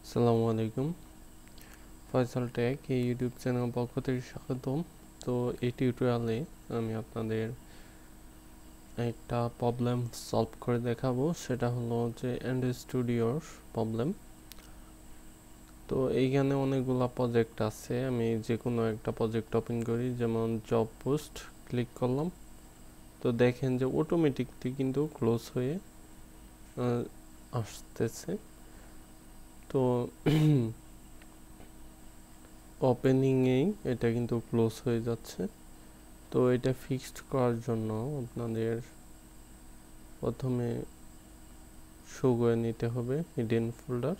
আসসালামু আলাইকুম। ফয়সাল টেক এই ইউটিউব চ্যানেল পক্ষ থেকে স্বাগতম। তো এই টিউটোরিয়ালে আমি আপনাদের একটা প্রবলেম সলভ করে দেখাবো, সেটা হলো যে অ্যান্ড্রয়েড স্টুডিওর প্রবলেম। তো এইখানে অনেকগুলা প্রজেক্ট আছে, আমি যে কোনো একটা প্রজেক্ট ওপেন করি, যেমন জব পোস্ট ক্লিক করলাম। তো দেখেন যে অটোমেটিকলি কিন্তু ক্লোজ হয়ে আসতেছে। তো ওপেনিংয়েই এটা কিন্তু ক্লোজ হয়ে যাচ্ছে। তো এটা ফিক্সড করার জন্য আপনাদের প্রথমে শো করে নিতে হবে hidden folder,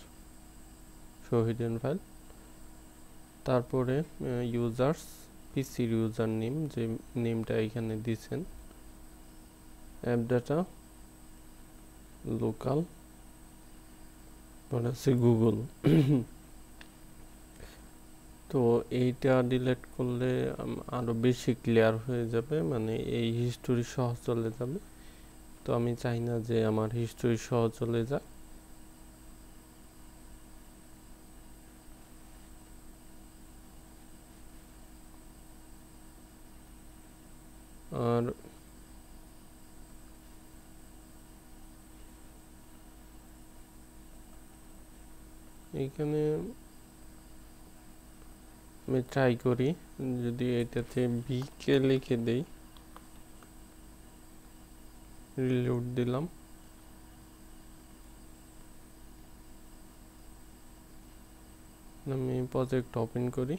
show hidden file. তারপরে ইউজার্স, পিসির ইউজার নেম, যে নেমটা এখানে দিয়েছেন, অ্যাপ ডাটা, লোকাল, হচ্ছে গুগল। তো এইটা ডিলিট করলে আরো বেশি ক্লিয়ার হয়ে যাবে, মানে এই হিস্টোরি সহ চলে যাবে। তো আমি চাই না যে আমার হিস্টোরি সহ চলে যাক। আর এইখানে আমি ট্রাই করি, যদি এটাতে বিকে লিখে দেই, রিলোড দিলাম, আমি প্রজেক্ট ওপেন করি।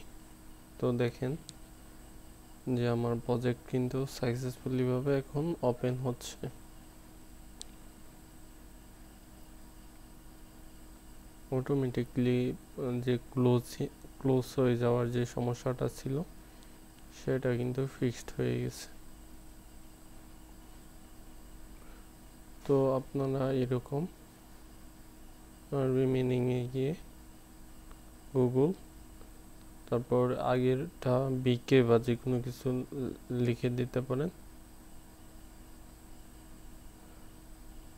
তো দেখেন যে আমার প্রজেক্ট কিন্তু সাকসেসফুলি ভাবে এখন ওপেন হচ্ছে। অটোমেটিকলি যে ক্লোজ হয়ে যাওয়ার যে সমস্যাটা ছিল সেটা কিন্তু ফিক্সড হয়ে গেছে। তো আপনারা এরকম রিমেনিংয়ে গিয়ে গুগল, তারপর আগেরটা বিকে বা যে কোনো কিছু লিখে দিতে পারেন।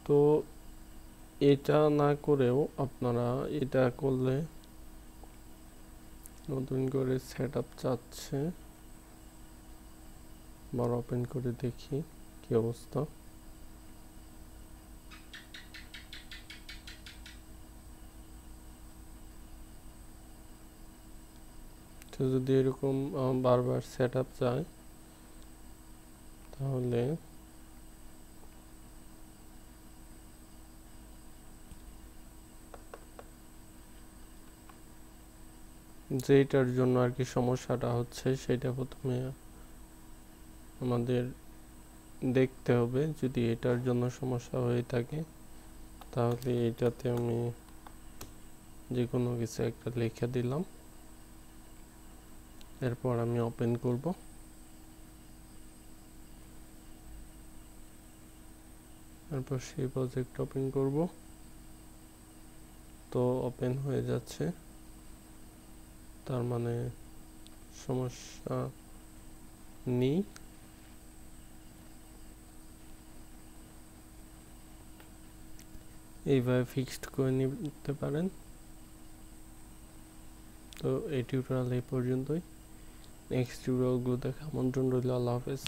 তো এটা না করেও আপনারা এটা করলে, নতুন করে সেট আপ চাচ্ছে, আবার ওপেন করে দেখি কি অবস্থা। তো যদি এরকম বারবার সেট আপ চায়, তাহলে যেটার জন্য আর কি সমস্যাটা হচ্ছে সেটা প্রথমে আমাদের দেখতে হবে। যদি এটার জন্য সমস্যা হয়ে থাকে, তাহলে এটাতে আমি যে কোনো কিছু একটা লিখে দিলাম, এরপর আমি ওপেন করব। তারপর সেই প্রজেক্ট ওপেন করব। তো ওপেন হয়ে যাচ্ছে, তার মানে সমস্যা নেই। এইভাবে ফিক্সড করে নিতে পারেন। তো এই টিউটোরিয়াল এই পর্যন্তই। নেক্সট টিউটোরিয়ালগুলো দেখা আমন্ত্রণ রইল। আল্লাহ হাফেজ।